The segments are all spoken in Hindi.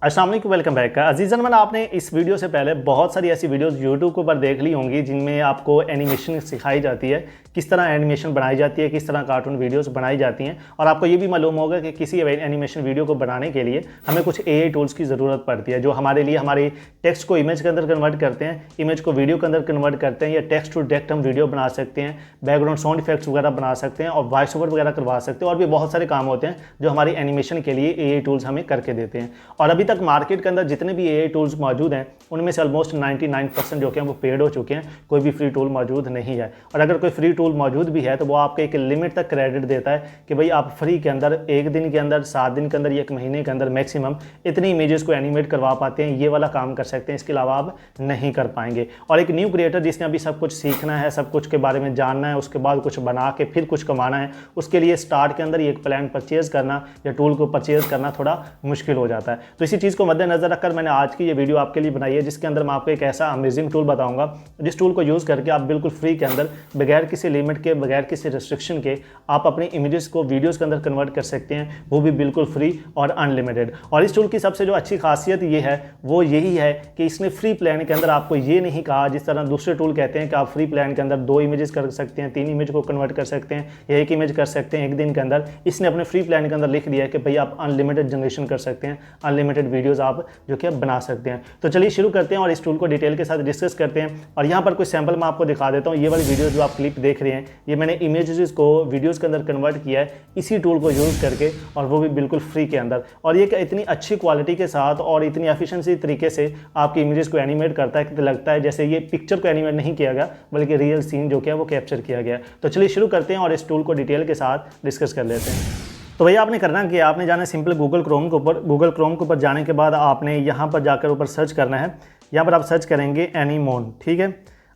अस्सलाम वालेकुम, वेलकम बैक। अजीज़न मन, आपने इस वीडियो से पहले बहुत सारी ऐसी वीडियोस यूट्यूब के ऊपर देख ली होंगी जिनमें आपको एनिमेशन सिखाई जाती है, किस तरह एनिमेशन बनाई जाती है, किस तरह कार्टून वीडियोस बनाई जाती हैं। और आपको ये भी मालूम होगा कि किसी एनिमेशन वीडियो को बनाने के लिए हमें कुछ एआई टूल्स की ज़रूरत पड़ती है जो हमारे लिए हमारी टेक्स्ट को इमेज के अंदर कन्वर्ट करते हैं, इमेज को वीडियो के अंदर कन्वर्ट करते हैं, या टेक्स्ट टू डायरेक्ट हम वीडियो बना सकते हैं, बैकग्राउंड साउंड इफेक्ट्स वगैरह बना सकते हैं और वॉइस ओवर वगैरह करवा सकते हैं। और भी बहुत सारे काम होते हैं जो हमारी एनिमेशन के लिए एआई टूल्स हमें करके देते हैं। और अभी तक मार्केट के अंदर जितने भी एआई टूल्स मौजूद हैं उनमें से ऑलमोस्ट 99% जो कि हैं वो पेड हो चुके हैं, कोई भी फ्री टूल मौजूद नहीं है। और अगर कोई फ्री टूल मौजूद भी है तो वो आपको एक लिमिट तक क्रेडिट देता है कि भाई आप फ्री के अंदर 1 दिन के अंदर, 7 दिन के अंदर या 1 महीने के अंदर मैक्सिमम इतनी इमेजेस को एनिमेट करवा पाते हैं, ये वाला काम कर सकते हैं, इसके अलावा आप नहीं कर पाएंगे। और एक न्यू क्रिएटर जिसने अभी सब कुछ सीखना है, सब कुछ के बारे में जानना है, उसके बाद कुछ बना के फिर कुछ कमाना है, उसके लिए स्टार्ट के अंदर एक प्लान परचेज करना या टूल को परचेज करना थोड़ा मुश्किल हो जाता है। तो इसी चीज़ को मद्देनजर रखकर मैंने आज की ये वीडियो आपके लिए बनाई है जिसके अंदर मैं आपको एक ऐसा अमेजिंग टूल बताऊंगा जिस टूल को यूज़ करके आप बिल्कुल फ्री के अंदर बगैर किसी लिमिट के, बगैर किसी रिस्ट्रिक्शन के आप अपनी इमेजेस को वीडियोस के अंदर कन्वर्ट कर सकते हैं, वो भी बिल्कुल फ्री और अनलिमिटेड। और इस टूल की सबसे जो अच्छी खासियत ये है वो यही है कि इसने फ्री प्लान के अंदर आपको ये नहीं कहा जिस तरह दूसरे टूल कहते हैं कि आप फ्री प्लान के अंदर 2 इमेजेस कर सकते हैं, 3 इमेज को कन्वर्ट कर सकते हैं या 1 इमेज कर सकते हैं 1 दिन के अंदर। इसने अपने फ्री प्लान के अंदर लिख दिया है कि भाई आप अनलिमिटेड जनरेशन कर सकते हैं, अनलिमिटेड वीडियोज़ आप जो कि बना सकते हैं। तो चलिए शुरू करते हैं और इस टूल को डिटेल के साथ डिस्कस करते हैं। और यहाँ पर कुछ सैंपल मैं आपको दिखा देता हूँ। ये वाली वीडियो जो आप क्लिप देख रहे हैं ये मैंने इमेजेस को वीडियोस के अंदर कन्वर्ट किया है इसी टूल को यूज़ करके, और वो भी बिल्कुल फ्री के अंदर। और ये इतनी अच्छी क्वालिटी के साथ और इतनी एफिशिएंसी तरीके से आपकी इमेजेस को एनिमेट करता है कि लगता है जैसे ये पिक्चर को एनिमेट नहीं किया गया बल्कि रियल सीन जो कि है वो कैप्चर किया गया। तो चलिए शुरू करते हैं और इस टूल को डिटेल के साथ डिस्कस कर लेते हैं। तो भैया आपने करना कि आपने जाना सिंपल गूगल क्रोम के ऊपर जाने के बाद आपने यहाँ पर जाकर ऊपर सर्च करना है। यहाँ पर आप सर्च करेंगे एनीमोन, ठीक है।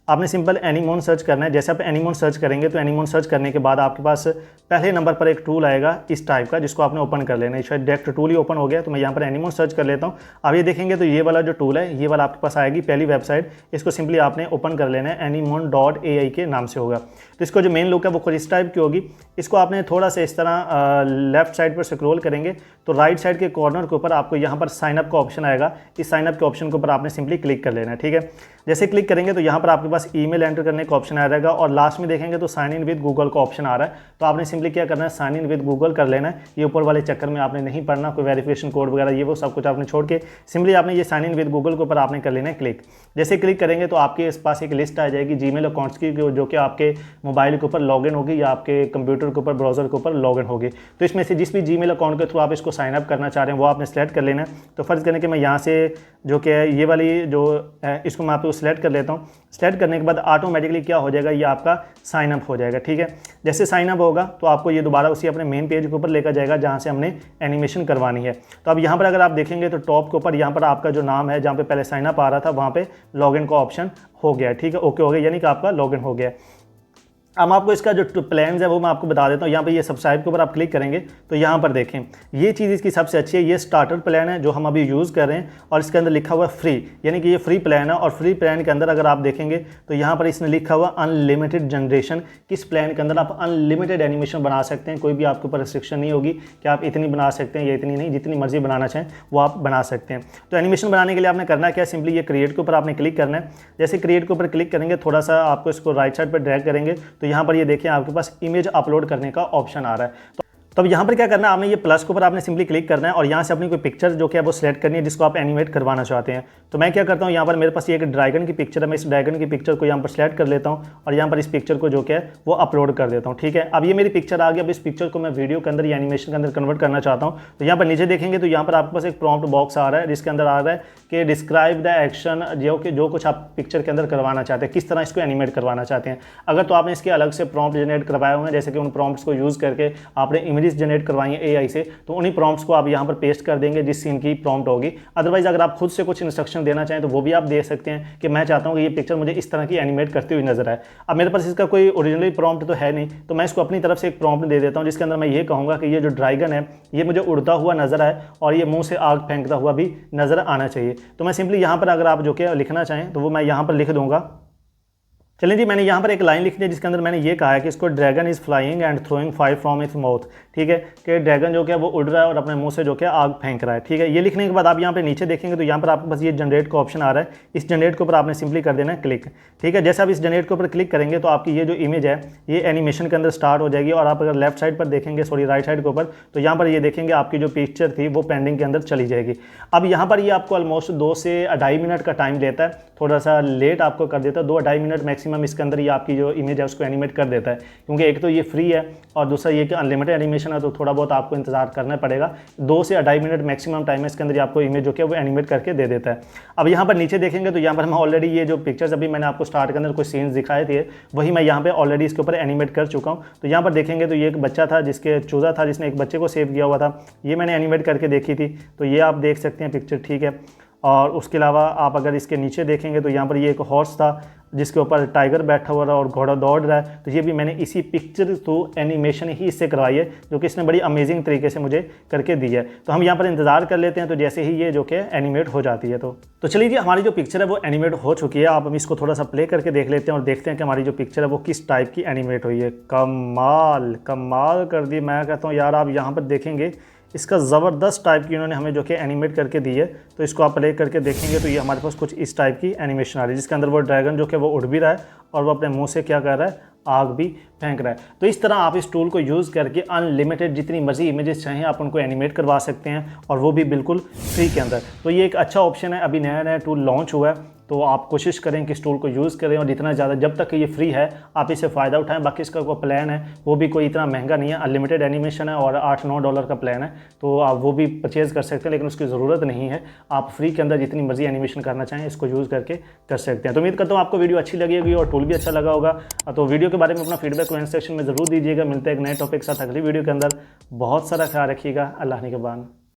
आपने सिंपल एनीमोन सर्च करना है। जैसे आप एनीमोन सर्च करेंगे तो एनीमोन सर्च करने के बाद आपके पास पहले नंबर पर एक टूल आएगा इस टाइप का जिसको आपने ओपन कर लेना है। शायद डायरेक्ट टूल ही ओपन हो गया तो मैं यहाँ पर एनीमोन सर्च कर लेता हूँ। अब ये देखेंगे तो ये वाला जो टूल है ये वाला आपके पास आएगी पहली वेबसाइट। इसको सिंपली आपने ओपन कर लेना है, एनीमोन.ai के नाम से होगा। तो इसको जो मेन लुक है वो कुछ इस टाइप की होगी। इसको आपने थोड़ा सा इस तरह लेफ्ट साइड पर स्क्रॉल करेंगे तो राइट साइड के कॉर्नर के ऊपर आपको यहाँ पर साइनअप का ऑप्शन आएगा। इस साइनअप के ऑप्शन के ऊपर आपने सिंपली क्लिक कर लेना है, ठीक है। जैसे क्लिक करेंगे तो यहाँ पर आपके पास ईमेल एंटर करने का ऑप्शन आ जाएगा और लास्ट में देखेंगे तो साइन इन विद गूगल का ऑप्शन आ रहा है। तो आपने सिंपली क्या करना है, साइन इन विद गूगल कर लेना है। ये ऊपर वाले चक्कर में आपने नहीं पढ़ना, कोई वेरिफिकेशन कोड वगैरह ये वो सब कुछ आपने छोड़ के सिंपली आपने ये साइन इन विद गूगल के ऊपर आपने कर लेना है क्लिक। जैसे क्लिक करेंगे तो आपके इस पास एक लिस्ट आ जाएगी जीमेल अकाउंट्स की जो कि आपके मोबाइल के ऊपर लॉगिन होगी या आपके कंप्यूटर के ऊपर, ब्राउजर के ऊपर लॉगिन होगी। तो इसमें से जिस भी जीमेल अकाउंट के थ्रू आप इसको साइन अप करना चाह रहे हैं वो आपने सेलेक्ट कर लेना है। तो फर्ज करें कि मैं यहाँ से जो कि ये वाली जो है इसको मैं आपको सेलेक्ट कर लेता हूँ। सेलेक्ट करने के बाद ऑटोमेटिकली क्या हो जाएगा, ये आपका साइन अप हो जाएगा, ठीक है। जैसे साइन अप होगा तो आपको ये दोबारा उसी अपने मेन पेज के ऊपर लेकर जाएगा जहाँ से हमने एनिमेशन करवानी है। तो अब यहाँ पर अगर आप देखेंगे तो टॉप के ऊपर यहाँ पर आपका जो नाम है जहाँ पे पहले साइन अप आ रहा था वहाँ पे लॉगिन का ऑप्शन हो गया, ठीक है, ओके हो गया, यानी कि आपका लॉगिन हो गया। अब आपको इसका जो प्लान्स है वो मैं आपको बता देता हूँ। यहाँ पे ये सब्सक्राइब के ऊपर आप क्लिक करेंगे तो यहाँ पर देखें ये चीज़ इसकी सबसे अच्छी है। ये स्टार्टर प्लान है जो हम अभी यूज़ कर रहे हैं और इसके अंदर लिखा हुआ है फ्री, यानी कि ये फ्री प्लान है। और फ्री प्लान के अंदर अगर आप देखेंगे तो यहाँ पर इसने लिखा हुआ अनलिमिटेड जनरेशन। किस प्लान के अंदर आप अनलिमिटेड एनिमेशन बना सकते हैं, कोई भी आपके ऊपर रिस्ट्रिक्शन नहीं होगी कि आप इतनी बना सकते हैं या इतनी नहीं, जितनी मर्जी बनाना चाहें वो आप बना सकते हैं। तो एनिमेशन बनाने के लिए आपने करना क्या, सिंपली ये क्रिएट के ऊपर आपने क्लिक करना है। जैसे क्रिएट के ऊपर क्लिक करेंगे थोड़ा सा आपको इसको राइट साइड पर ड्रैग करेंगे तो यहाँ पर ये देखिए आपके पास इमेज अपलोड करने का ऑप्शन आ रहा है। तो अब यहाँ पर क्या करना है, आपने ये प्लस के ऊपर आपने सिंपली क्लिक करना है और यहाँ से अपनी कोई पिक्चर जो कि है वो सिलेक्ट करनी है जिसको आप एनिमेट करवाना चाहते हैं। तो मैं क्या करता हूँ, यहाँ पर मेरे पास ये एक ड्रैगन की पिक्चर है, मैं इस ड्रैगन की पिक्चर को यहाँ पर सिलेक्ट कर लेता हूँ और यहाँ पर इस पिक्चर को जो कि है वो अपलोड कर देता हूँ, ठीक है। अब ये मेरी पिक्चर आ गई। अब इस पिक्चर को मैं वीडियो के अंदर या एनिमेशन के अंदर कन्वर्ट करना चाहता हूँ। तो यहाँ पर नीचे देखेंगे तो यहाँ पर आपके पास एक प्रॉम्प्ट बॉक्स आ रहा है जिसके अंदर आ रहा है कि डिस्क्राइब द एक्शन, जो कुछ आप पिक्चर के अंदर करवाना चाहते हैं, किस तरह इसको एनिमेट करवाना चाहते हैं। अगर तो आपने इसके अलग से प्रॉम्प्ट जनरेट करवाए हुए हैं, जैसे कि उन प्रॉम्प्ट्स को यूज़ करके आपने इमेजेस जनरेट करवाई है एआई से, तो उन्हीं प्रॉम्प्ट्स को आप यहाँ पर पेस्ट कर देंगे जिस सीन की प्रॉम्प्ट होगी। अदरवाइज अगर आप खुद से कुछ इंस्ट्रक्शन देना चाहें तो वो भी आप दे सकते हैं कि मैं चाहता हूँ कि ये पिक्चर मुझे इस तरह की एनिमेट करती हुई नजर आए। अब मेरे पास इसका कोई ओरिजिनली प्रॉम्प्ट तो है नहीं, तो मैं इसको अपनी तरफ से एक प्रॉम्प्ट दे देता हूँ जिसके अंदर मैं ये कहूँगा कि ये जो ड्रैगन है ये मुझे उड़ता हुआ नजर आए और ये मुंह से आग फेंकता हुआ भी नजर आना चाहिए। तो मैं सिंपली यहाँ पर अगर आप जो कि लिखना चाहें तो वो मैं यहाँ पर लिख दूंगा चलिए जी, मैंने यहाँ पर एक लाइन लिखी है जिसके अंदर मैंने ये कहा है कि इसको dragon is flying and throwing fire from its mouth. ठीक है, कि ड्रैगन जो क्या वो उड़ रहा है और अपने मुंह से जो क्या आग फेंक रहा है। ठीक है, ये लिखने के बाद आप यहाँ पे नीचे देखेंगे तो यहाँ पर आपके पास ये जनरेट का ऑप्शन आ रहा है। इस जनरेट के ऊपर आपने सिंपली कर देना है क्लिक। ठीक है, जैसे आप इस जनरेट के ऊपर क्लिक करेंगे तो आपकी ये जो इमेज है ये एनिमेशन के अंदर स्टार्ट हो जाएगी। और आप अगर लेफ्ट साइड पर देखेंगे, सॉरी राइट साइड के ऊपर, तो यहाँ पर ये देखेंगे आपकी जो पिक्चर थी वो पेंडिंग के अंदर चली जाएगी। अब यहाँ पर ये आपको ऑलमोस्ट 2 से 2.5 मिनट का टाइम लेता है, थोड़ा सा लेट आपको कर देता है। 2-2.5 मिनट मैक्सिमम इसके अंदर ये आपकी जो इमेज है उसको एनिमेट कर देता है, क्योंकि एक तो ये फ्री है और दूसरा ये कि अनलिमिटेड एनिमेशन है, तो थोड़ा बहुत आपको इंतजार करना पड़ेगा। 2 से 2.5 मिनट मैक्सिमम टाइम है इसके अंदर, आपको इमेज जो है वो एनिमेट करके दे देता है। अब यहाँ पर नीचे देखेंगे तो यहाँ पर मैं ऑलरेडी ये जो पिक्चर्स अभी मैंने आपको स्टार्ट के अंदर कुछ सीन्स दिखाए थे वही मैं यहाँ पे ऑलरेडी इसके ऊपर एनिमेट कर चुका हूँ। तो यहाँ पर देखेंगे तो ये एक बच्चा था जिसके चूजा था जिसने एक बच्चे को सेव किया हुआ था, ये मैंने एनिमेट करके देखी थी। तो ये आप देख सकते हैं पिक्चर। ठीक है, और उसके अलावा आप अगर इसके नीचे देखेंगे तो यहाँ पर ये एक हॉर्स था जिसके ऊपर टाइगर बैठा हुआ रहा और घोड़ा दौड़ रहा है। तो ये भी मैंने इसी पिक्चर तो एनिमेशन ही इससे करवाई है, जो कि इसने बड़ी अमेजिंग तरीके से मुझे करके दी है। तो हम यहाँ पर इंतज़ार कर लेते हैं, तो जैसे ही ये जो कि एनिमेट हो जाती है। तो चलिए जी, हमारी जो पिक्चर है वो एनिमेट हो चुकी है। आप हम इसको थोड़ा सा प्ले करके देख लेते हैं और देखते हैं कि हमारी जो पिक्चर है वो किस टाइप की एनिमेट हुई है। कमाल कमाल कर दी। मैं कहता हूँ यार, आप यहाँ पर देखेंगे इसका ज़बरदस्त टाइप की उन्होंने हमें जो कि एनिमेट करके दी है। तो इसको आप प्ले करके देखेंगे तो ये हमारे पास कुछ इस टाइप की एनिमेशन आ रही है, जिसके अंदर वो ड्रैगन जो कि वो उड़ भी रहा है और वो अपने मुंह से क्या कर रहा है, आग भी फेंक रहा है। तो इस तरह आप इस टूल को यूज़ करके अनलिमिटेड जितनी मर्जी इमेजेस चाहें आप उनको एनिमेट करवा सकते हैं, और वो भी बिल्कुल फ्री के अंदर। तो ये एक अच्छा ऑप्शन है। अभी नया नया टूल लॉन्च हुआ है, तो आप कोशिश करें कि इस टूल को यूज़ करें और जितना ज़्यादा जब तक ये फ्री है आप इससे फ़ायदा उठाएं। बाकी इसका कोई प्लान है वो भी कोई इतना महंगा नहीं है, अनलिमिटेड एनिमेशन है और $8-9 का प्लान है, तो आप वो भी परचेज़ कर सकते हैं, लेकिन उसकी ज़रूरत नहीं है। आप फ्री के अंदर जितनी मर्जी एनिमेशन करना चाहें इसको यूज़ करके कर सकते हैं। तो उम्मीद करता हूँ आपको वीडियो अच्छी लगी होगी और टूल भी अच्छा लगा होगा। तो वीडियो के बारे में अपना फीडबैक कमेंट सेक्शन में ज़रूर दीजिएगा। मिलते हैं एक नए टॉपिक के साथ अगली वीडियो के अंदर। बहुत सारा ख्याल रखिएगा। अल्लाह निगहबान।